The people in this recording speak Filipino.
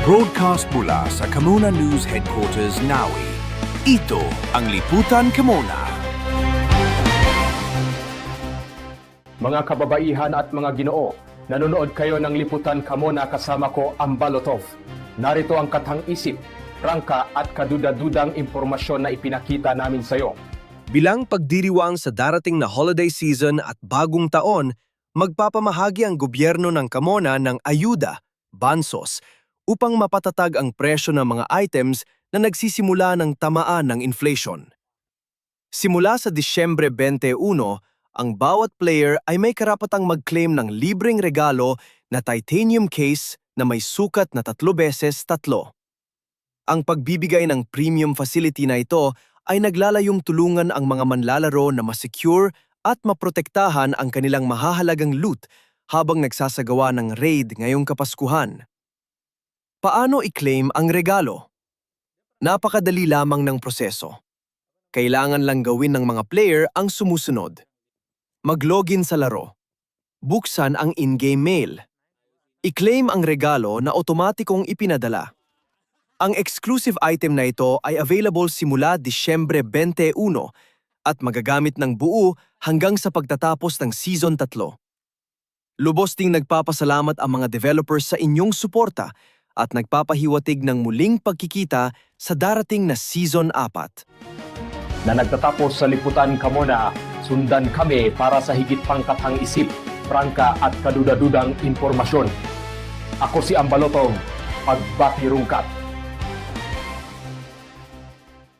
Broadcast mula sa Camona News Headquarters, Naui. Ito ang Liputan Camona. Mga kababaihan at mga ginoo, nanonood kayo ng Liputan Camona kasama ko, Ambalotov. Narito ang katang-isip, prangka at kaduda-dudang impormasyon na ipinakita namin sa iyo. Bilang pagdiriwang sa darating na holiday season at bagong taon, magpapamahagi ang gobyerno ng Camona ng ayuda, bansos, upang mapatatag ang presyo ng mga items na nagsisimula ng tamaan ng inflation. Simula sa Disyembre 21, ang bawat player ay may karapatang mag-claim ng libreng regalo na titanium case na may sukat na 3 beses 3. Ang pagbibigay ng premium facility na ito ay naglalayong tulungan ang mga manlalaro na masecure at maprotektahan ang kanilang mahahalagang loot habang nagsasagawa ng raid ngayong Kapaskuhan. Paano i-claim ang regalo? Napakadali lamang ng proseso. Kailangan lang gawin ng mga player ang sumusunod. Mag-login sa laro. Buksan ang in-game mail. I-claim ang regalo na otomatikong ipinadala. Ang exclusive item na ito ay available simula Disyembre 21 at magagamit ng buo hanggang sa pagtatapos ng Season 3. Lubos ding nagpapasalamat ang mga developers sa inyong suporta at nagpapahiwatig ng muling pagkikita sa darating na Season 4. Na nagtatapos sa Liputan Camona, sundan kami para sa higit pang katang-isip, prangka at kaduda-dudang impormasyon. Ako si Ambalotov, pagbati rungkat.